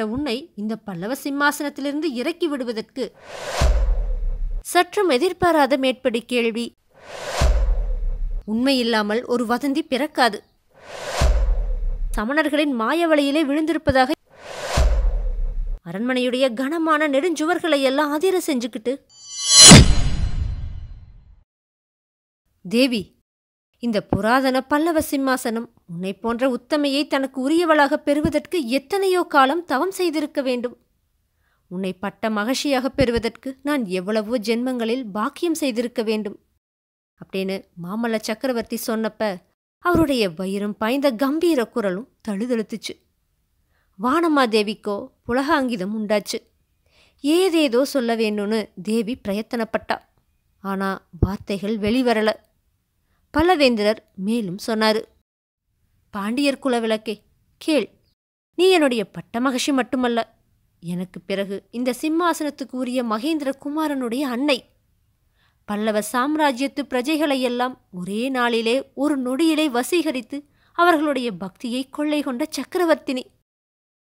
அப்பேற்பட்ட உன்னை இந்த பல்லவ சிம்மாசனத்திலிருந்து இறக்கி விடுவதற்கு சற்றும் எதிர்பாராத மேற்படி கேள்வி. உண்மையில்லாமல் ஒரு வதந்தி பிறக்காது. சமணர்களின் மாயவலையிலே விழுந்திருப்பதாக அரண்மனையுடைய கனமான நெடுஞ்சுவர்களை எல்லாம் அதிர செஞ்சுக்கிட்டு, தேவி, இந்த புராதன பல்லவ சிம்மாசனம் உன்னை போன்ற உத்தமையை தனக்கு உரியவளாக பெறுவதற்கு எத்தனையோ காலம் தவம் செய்திருக்க வேண்டும். உன்னை பட்ட மகிழ்ச்சியாக பெறுவதற்கு நான் எவ்வளவோ ஜென்மங்களில் பாக்கியம் செய்திருக்க வேண்டும் அப்படின்னு மாமல்ல சக்கரவர்த்தி சொன்னப்ப அவருடைய வயிறும் பாய்ந்த கம்பீர குரலும் தழுதழுத்துச்சு. வானமாதேவிக்கோ புலகாங்கிதம் உண்டாச்சு. ஏதேதோ சொல்ல வேணும்னு தேவி பிரயத்தனப்பட்டா. ஆனா வார்த்தைகள் வெளிவரல. பல்லவேந்திரர் மேலும் சொன்னாரு. பாண்டியர் குலவிளக்கே, கேள். நீ என்னுடைய பட்ட மகிழ்ச்சி மட்டுமல்ல, எனக்கு பிறகு இந்த சிம்மாசனத்துக்கு உரிய மகேந்திர குமாரனுடைய அன்னை. பல்லவ சாம்ராஜ்யத்து பிரஜைகளையெல்லாம் ஒரே நாளிலே ஒரு நொடியிலே வசீகரித்து அவர்களுடைய பக்தியை கொள்ளை கொண்ட சக்கரவர்த்தினி.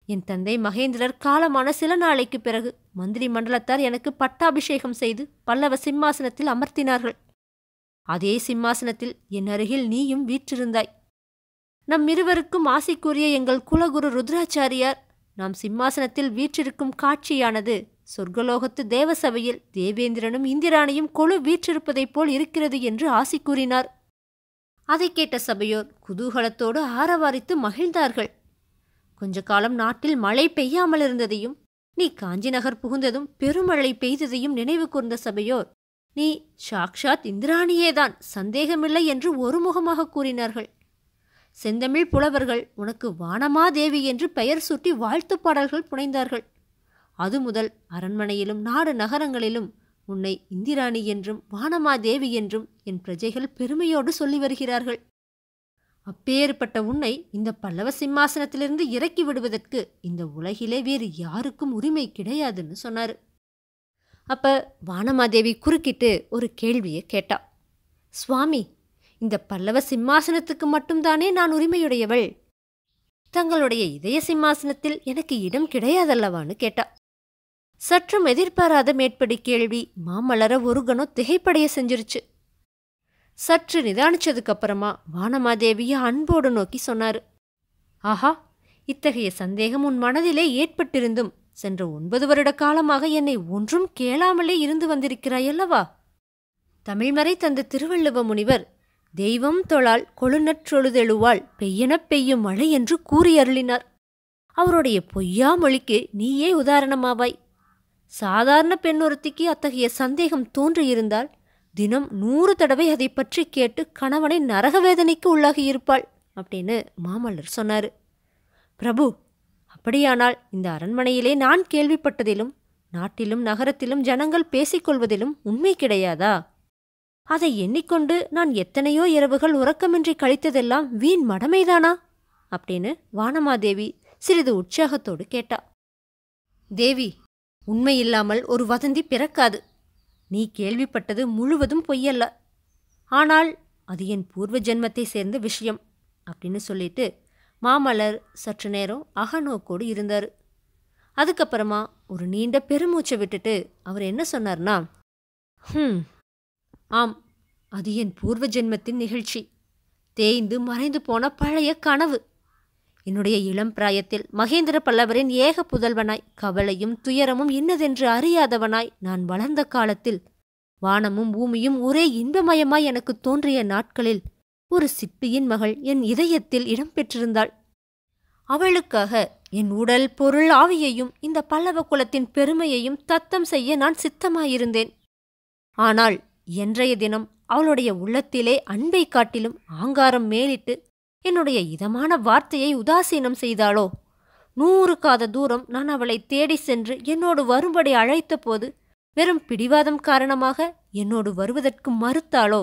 என் தந்தை மகேந்திரர் காலமான சில நாளைக்கு பிறகு மந்திரி மண்டலத்தார் எனக்கு பட்டாபிஷேகம் செய்து பல்லவ சிம்மாசனத்தில் அமர்த்தினார்கள். அதே சிம்மாசனத்தில் என் அருகில் நீயும் வீற்றிருந்தாய். நம் இருவருக்கும் ஆசைக்குரிய எங்கள் குலகுரு ருத்ராச்சாரியார் நாம் சிம்மாசனத்தில் வீற்றிருக்கும் காட்சியானது சொர்க்கலோகத்து தேவசபையில் தேவேந்திரனும் இந்திராணியும் கொழு வீற்றிருப்பதைப் போல் இருக்கிறது என்று ஆசி கூறினார். அதை கேட்ட சபையோர் குதூகலத்தோடு ஆரவாரித்து மகிழ்ந்தார்கள். கொஞ்ச காலம் நாட்டில் மழை பெய்யாமல் இருந்ததையும் நீ காஞ்சி நகர் புகுந்ததும் பெருமழை பெய்ததையும் நினைவு கூர்ந்த சபையோர், நீ சாக்ஷாத் இந்திராணியேதான், சந்தேகமில்லை என்று ஒருமுகமாக கூறினார்கள். செந்தமிழ் புலவர்கள் உனக்கு வானமாதேவி என்று பெயர் சூட்டி வாழ்த்துப் பாடல்கள் புனைந்தார்கள். அது முதல் அரண்மனையிலும் நாடு நகரங்களிலும் உன்னை இந்திராணி என்றும் வானமாதேவி என்றும் என் பிரஜைகள் பெருமையோடு சொல்லி வருகிறார்கள். அப்பேற்பட்ட உன்னை இந்த பல்லவ சிம்மாசனத்திலிருந்து இறக்கி விடுவதற்கு இந்த உலகிலே வேறு யாருக்கும் உரிமை கிடையாதுன்னு சொன்னாரு. அப்ப வானமாதேவி குறுக்கிட்டு ஒரு கேள்வியை கேட்டா. சுவாமி, இந்த பல்லவ சிம்மாசனத்துக்கு மட்டும்தானே நான் உரிமையுடையவள்? தங்களுடைய இதய சிம்மாசனத்தில் எனக்கு இடம் கிடையாதல்லவான்னு கேட்டா. சற்றும் எதிர்பாராத மேற்படி கேள்வி மாமல்லர ஒரு கணம் திகைப்படைய செஞ்சிருச்சு. சற்று நிதானிச்சதுக்கு அப்புறமா வானமாதேவிய அன்போடு நோக்கி சொன்னாரு. ஆஹா, இத்தகைய சந்தேகம் உன் மனதிலே ஏற்பட்டிருந்தும் சென்ற 9 வருட காலமாக என்னை ஒன்றும் கேளாமலே இருந்து வந்திருக்கிறாயல்லவா? தமிழ்மறை தந்த திருவள்ளுவ முனிவர் தெய்வம் தொழால் கொழுநற்றொழுதெழுவாள் பெய்யெனப் பெய்யும் மழை என்று கூறி அருளினார். அவருடைய பொய்யா மொழிக்கு நீயே உதாரணமாவாய். சாதாரண பெண்ணொருத்திக்கு அத்தகைய சந்தேகம் தோன்றியிருந்தால் தினம் 100 தடவை அதை பற்றி கேட்டு கணவனை நரகவேதனைக்கு உள்ளாகியிருப்பாள் அப்படின்னு மாமல்லர் சொன்னாரு. பிரபு, அப்படியானால் இந்த அரண்மனையிலே நான் கேள்விப்பட்டதிலும் நாட்டிலும் நகரத்திலும் ஜனங்கள் பேசிக்கொள்வதிலும் உண்மை கிடையாதா? அதை எண்ணிக்கொண்டு நான் எத்தனையோ இரவுகள் உறக்கமின்றி கழித்ததெல்லாம் வீண் மடமைதானா அப்படின்னு வானமாதேவி சிறிது உற்சாகத்தோடு கேட்டா. தேவி, உண்மையில்லாமல் ஒரு வதந்தி பிறக்காது. நீ கேள்விப்பட்டது முழுவதும் பொய்யல்ல. ஆனால் அது என் பூர்வ ஜென்மத்தை சேர்ந்த விஷயம் அப்படின்னு சொல்லிட்டு மாமல்லர் சற்று நேரம் அகநோக்கோடு இருந்தார். அதுக்கப்புறமா ஒரு நீண்ட பெருமூச்சை விட்டுட்டு அவர் என்ன சொன்னார்னா, ஆம், அது என் பூர்வ ஜென்மத்தின் நிகழ்ச்சி. தேய்ந்து மறைந்து போன பழைய கனவு. என்னுடைய இளம் பிராயத்தில் மகேந்திர பல்லவரின் ஏக புதல்வனாய் கவலையும் துயரமும் இன்னதென்று அறியாதவனாய் நான் வளர்ந்த காலத்தில் வானமும் பூமியும் ஒரே இன்பமயமாய் எனக்கு தோன்றிய நாட்களில் ஒரு சிற்பியின் மகள் என் இதயத்தில் இடம்பெற்றிருந்தாள். அவளுக்காக என் உடல் பொருள் ஆவியையும் இந்த பல்லவ குலத்தின் பெருமையையும் தத்தம் செய்ய நான் சித்தமாயிருந்தேன். ஆனால் என்றைய தினம் அவளுடைய உள்ளத்திலே அன்பை காட்டிலும் ஆங்காரம் மேலிட்டு என்னுடைய இதமான வார்த்தையை உதாசீனம் செய்தாளோ? 100 காத தூரம் நான் அவளை தேடி சென்று என்னோடு வரும்படி அழைத்த போது வெறும் பிடிவாதம் காரணமாக என்னோடு வருவதற்கு மறுத்தாளோ?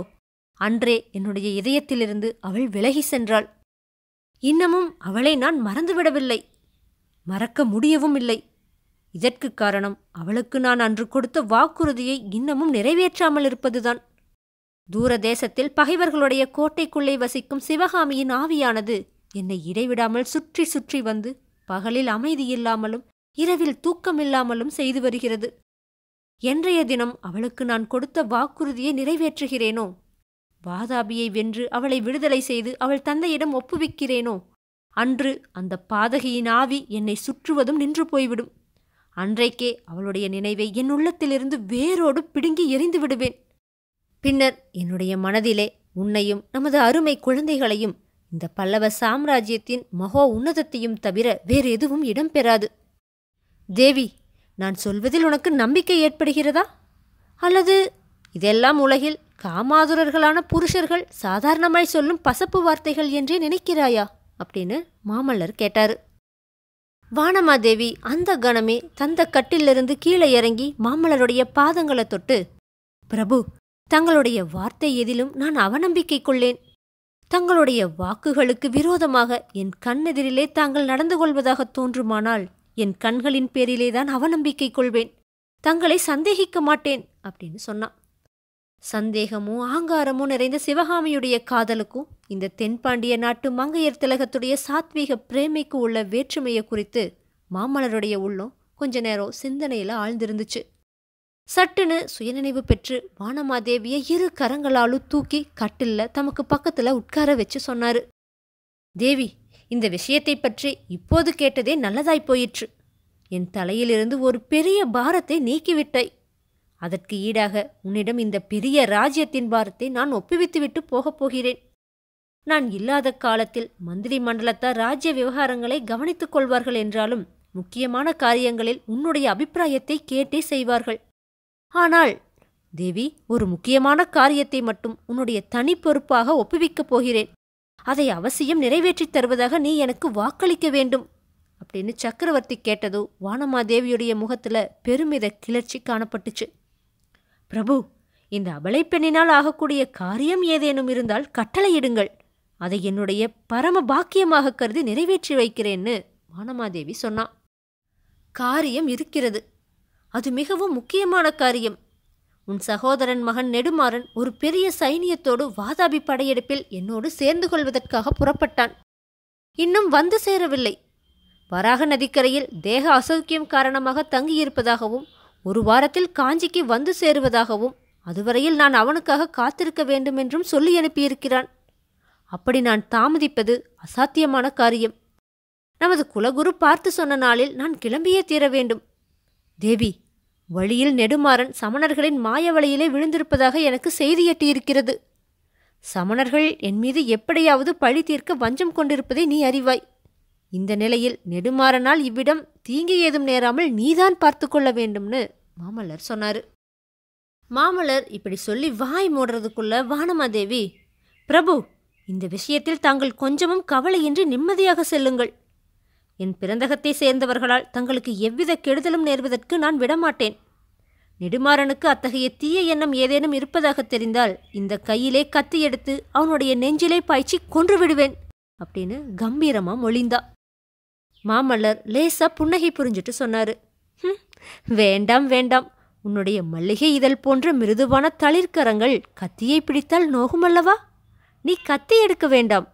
அன்றே என்னுடைய இதயத்திலிருந்து அவள் விலகி சென்றாள். இன்னமும் அவளை நான் மறந்துவிடவில்லை, மறக்க முடியவும் இல்லை. இதற்கு காரணம் அவளுக்கு நான் அன்று கொடுத்த வாக்குறுதியை இன்னமும் நிறைவேற்றாமல் இருப்பதுதான். தூர தேசத்தில் பகைவர்களுடைய கோட்டைக்குள்ளே வசிக்கும் சிவகாமியின் ஆவியானது என்னை இடைவிடாமல் சுற்றி சுற்றி வந்து பகலில் அமைதியில்லாமலும் இரவில் தூக்கமில்லாமலும் செய்து வருகிறது. என்றைய தினம் அவளுக்கு நான் கொடுத்த வாக்குறுதியை நிறைவேற்றுகிறேனோ, வாதாபியை வென்று அவளை விடுதலை செய்து அவள் தந்தையிடம் ஒப்புவிக்கிறேனோ, அன்று அந்த பாதகியின் ஆவி என்னை சுற்றுவதும் நின்று போய்விடும். அன்றைக்கே அவளுடைய நினைவை என் உள்ளத்திலிருந்து வேரோடு பிடுங்கி எறிந்து விடுவேன். பின்னர் என்னுடைய மனதிலே உன்னையும் நமது அருமை குழந்தைகளையும் இந்த பல்லவ சாம்ராஜ்யத்தின் மகோ உன்னதத்தையும் தவிர வேறு எதுவும் இடம்பெறாது. தேவி, நான் சொல்வதில் உனக்கு நம்பிக்கை ஏற்படுகிறதா? அல்லது இதெல்லாம் உலகில் காமாதுரர்களான புருஷர்கள் சாதாரணமாய் சொல்லும் பசப்பு வார்த்தைகள் என்றே நினைக்கிறாயா அப்படின்னு மாமல்லர் கேட்டாரு. வானமாதேவி அந்த கணமே தந்த கட்டிலிருந்து கீழே இறங்கி மாமல்லருடைய பாதங்களை தொட்டு, பிரபு, தங்களுடைய வார்த்தை எதிலும் நான் அவநம்பிக்கை கொள்ளேன். தங்களுடைய வாக்குகளுக்கு விரோதமாக என் கண்ணெதிரிலே தாங்கள் நடந்து கொள்வதாக தோன்றுமானால் என் கண்களின் பேரிலேதான் அவநம்பிக்கை கொள்வேன். தங்களை சந்தேகிக்க மாட்டேன் அப்படின்னு சொன்னான். சந்தேகமோ ஆங்காரமோ நிறைந்த சிவகாமியுடைய காதலுக்கும் இந்த தென்பாண்டிய நாட்டு மங்கையர் திலகத்துடைய சாத்வீக பிரேமைக்கு உள்ள வேற்றுமையை குறித்து மாமல்லருடைய உள்ளம் கொஞ்ச நேரம் சிந்தனையில ஆழ்ந்திருந்துச்சு. சட்டுன்னு சுயநினைவு பெற்று வானமாதேவியை இரு கரங்களாலும் தூக்கி கட்டில்ல தமக்கு பக்கத்துல உட்கார வச்சு சொன்னாரு. தேவி, இந்த விஷயத்தை பற்றி இப்போது கேட்டதே நல்லதாய் போயிற்று. என் தலையிலிருந்து ஒரு பெரிய பாரத்தை நீக்கிவிட்டாய். அதற்கு ஈடாக உன்னிடம் இந்த பெரிய ராஜ்யத்தின் பாரத்தை நான் ஒப்புவித்துவிட்டு போகப் போகிறேன். நான் இல்லாத காலத்தில் மந்திரி மண்டலத்தார் ராஜ்ய விவகாரங்களை கவனித்துக் கொள்வார்கள் என்றாலும் முக்கியமான காரியங்களில் உன்னுடைய அபிப்பிராயத்தை கேட்டே செய்வார்கள். ஆனால் தேவி, ஒரு முக்கியமான காரியத்தை மட்டும் உன்னுடைய தனி பொறுப்பாக ஒப்புவிக்கப் போகிறேன். அதை அவசியம் நிறைவேற்றித் தருவதாக நீ எனக்கு வாக்களிக்க வேண்டும் அப்படின்னு சக்கரவர்த்தி கேட்டதோ வானமாதேவியுடைய முகத்துல பெருமித கிளர்ச்சி காணப்பட்டுச்சு. பிரபு, இந்த அபலைப்பெண்ணினால் ஆகக்கூடிய காரியம் ஏதேனும் இருந்தால் கட்டளையிடுங்கள். அதை என்னுடைய பரம பாக்கியமாக கருதி நிறைவேற்றி வைக்கிறேன்னு வானமாதேவி சொன்னான். காரியம் இருக்கிறது. அது மிகவும் முக்கியமான காரியம். உன் சகோதரன் மகன் நெடுமாறன் ஒரு பெரிய சைனியத்தோடு வாதாபி படையெடுப்பில் என்னோடு சேர்ந்து கொள்வதற்காக புறப்பட்டான். இன்னும் வந்து சேரவில்லை. வராக நதிக்கரையில் தேக அசௌக்கியம் காரணமாக தங்கியிருப்பதாகவும் 1 வாரத்தில் காஞ்சிக்கு வந்து சேருவதாகவும் அதுவரையில் நான் அவனுக்காக காத்திருக்க வேண்டுமென்றும் சொல்லி அனுப்பியிருக்கிறான். அப்படி நான் தாமதிப்பது அசாத்தியமான காரியம். நமது குலகுரு பார்த்து சொன்ன நாளில் நான் கிளம்பியே தீர வேண்டும். தேவி, வழியில் நெடுமாறன் சமணர்களின் மாயவலையிலே விழுந்திருப்பதாக எனக்கு செய்தி எட்டியிருக்கிறது. சமணர்கள் என் மீது எப்படியாவது பழி தீர்க்க வஞ்சம் கொண்டிருப்பதை நீ அறிவாய். இந்த நிலையில் நெடுமாறனால் இவ்விடம் தீங்கு ஏதும் நேராமல் நீதான் பார்த்து கொள்ள வேண்டும்னு மாமல்லர் சொன்னாரு. மாமல்லர் இப்படி சொல்லி வாய் மூடுறதுக்குள்ள வானமாதேவி, பிரபு, இந்த விஷயத்தில் தாங்கள் கொஞ்சமும் கவலையின்றி நிம்மதியாக செல்லுங்கள். என் பிறந்தகத்தை சேர்ந்தவர்களால் தங்களுக்கு எவ்வித கெடுதலும் நேர்வதற்கு நான் விடமாட்டேன். நெடுமாறனுக்கு அத்தகைய தீய எண்ணம் ஏதேனும் இருப்பதாக தெரிந்தால் இந்த கையிலே கத்தி எடுத்து அவனுடைய நெஞ்சிலே பாய்ச்சி கொன்று விடுவேன் அப்படின்னு கம்பீரமா மொழிந்தா. மாமல்லர் லேசா புன்னகை புரிஞ்சிட்டு சொன்னாரு. வேண்டாம் வேண்டாம், உன்னுடைய மல்லிகை இதழ் போன்ற மிருதுவான தளிர்கரங்கள் கத்தியை பிடித்தால் நோகுமல்லவா? நீ கத்தி எடுக்க வேண்டாம்.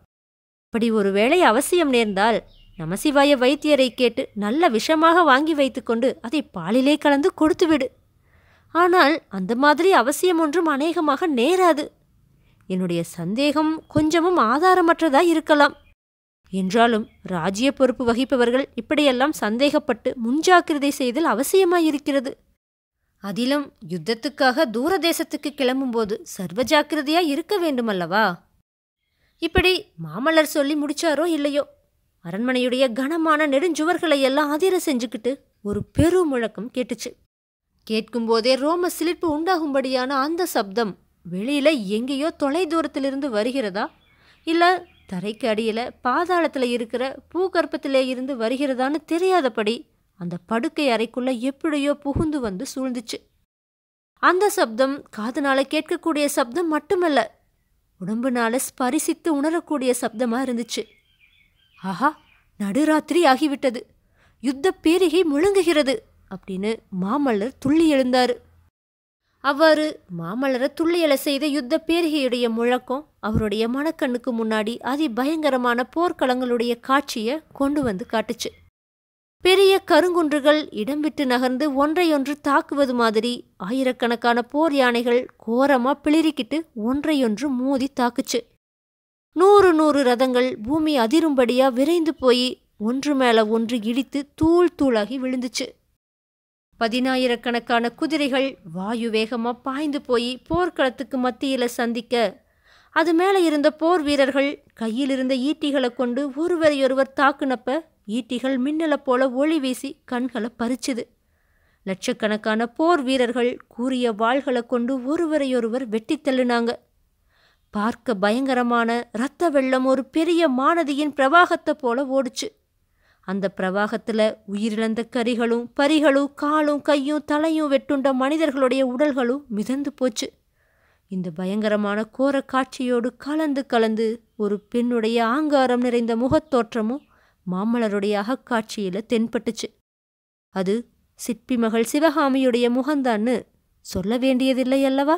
அப்படி ஒருவேளை அவசியம் நேர்ந்தால் நமசிவாய வைத்தியரை கேட்டு நல்ல விஷமாக வாங்கி வைத்துக்கொண்டு அதை பாலிலே கலந்து கொடுத்துவிடு. ஆனால் அந்த மாதிரி அவசியம் ஒன்றும் அநேகமாக நேராது. என்னுடைய சந்தேகம் கொஞ்சமும் ஆதாரமற்றதாய் இருக்கலாம். என்றாலும் ராஜ்ய பொறுப்பு வகிப்பவர்கள் இப்படியெல்லாம் சந்தேகப்பட்டு முன்ஜாக்கிரதை செய்தல் அவசியமாயிருக்கிறது. அதிலும் யுத்தத்துக்காக தூர தேசத்துக்கு கிளம்பும்போது சர்வ ஜாக்கிரதையாய் இருக்க வேண்டுமல்லவா? இப்படி மாமல்லர் சொல்லி முடிச்சாரோ இல்லையோ, அரண்மனையுடைய கனமான நெடுஞ்சுவர்களை எல்லாம் அதிர செஞ்சுக்கிட்டு ஒரு பெரு முழக்கம் கேட்டுச்சு. கேட்கும்போதே ரோம சிலிர்ப்பு உண்டாகும்படியான அந்த சப்தம் வெளியில எங்கேயோ தொலை தூரத்திலிருந்து வருகிறதா, இல்ல தரைக்கு அடியில பாதாளத்துல இருக்கிற பூகர்ப்பத்திலே இருந்து வருகிறதான்னு தெரியாதபடி அந்த படுக்கை அறைக்குள்ள எப்படியோ புகுந்து வந்து சூழ்ந்துச்சு. அந்த சப்தம் காதுனால கேட்கக்கூடிய சப்தம் மட்டுமல்ல, உடம்புனால ஸ்பரிசித்து உணரக்கூடிய சப்தமா இருந்துச்சு. ஆஹா, நடுராத்திரி ஆகிவிட்டது, யுத்த பேரிகை முழங்குகிறது அப்படின்னு மாமல்லர் துள்ளி எழுந்தாரு. அவ்வாறு மாமல்லரை துள்ளியல செய்த யுத்த பேரிகையுடைய முழக்கம் அவருடைய மனக்கண்ணுக்கு முன்னாடி அதி பயங்கரமான போர்க்களங்களுடைய காட்சியை கொண்டு வந்து காட்டுச்சு. பெரிய கருங்குன்றுகள் இடம் விட்டு நகர்ந்து ஒன்றையொன்று தாக்குவது மாதிரி ஆயிரக்கணக்கான போர் யானைகள் கோரமா பிளிரிக்கிட்டு ஒன்றையொன்று மோதி தாக்குச்சு. 100 ரதங்கள் பூமி அதிரும்படியா விரைந்து போய் ஒன்று மேல ஒன்று இடித்து தூள் தூளாகி விழுந்துச்சு. 10,000கணக்கான குதிரைகள் வாயு வேகமா பாய்ந்து போய் போர்க்களத்துக்கு மத்தியில சந்திக்க, அது மேல இருந்த போர் வீரர்கள் கையில் இருந்த ஈட்டிகளை கொண்டு ஒருவரையொருவர் தாக்குனப்ப ஈட்டிகள் மின்னலை போல ஒளி வீசி கண்களை பறிச்சுது. லட்சக்கணக்கான போர் வீரர்கள் கூரிய வாள்களை கொண்டு ஒருவரையொருவர் வெட்டி தள்ளுனாங்க. பார்க்க பயங்கரமான இரத்த வெள்ளம் ஒரு பெரிய மானதியின் பிரவாகத்தை போல ஓடுச்சு. அந்த பிரவாகத்துல உயிரிழந்த கரிகளும் பரிகளும் காலும் கையும் தலையும் வெட்டுண்ட மனிதர்களுடைய உடல்களும் மிதந்து போச்சு. இந்த பயங்கரமான கோர காட்சியோடு கலந்து கலந்து ஒரு பெண்ணுடைய ஆங்காரம் நிறைந்த முகத்தோற்றமும் மாமல்லருடைய அகக்காட்சியில தென்பட்டுச்சு. அது சிற்பி மகள் சிவகாமியுடைய முகந்தான்னு சொல்ல வேண்டியதில்லை அல்லவா?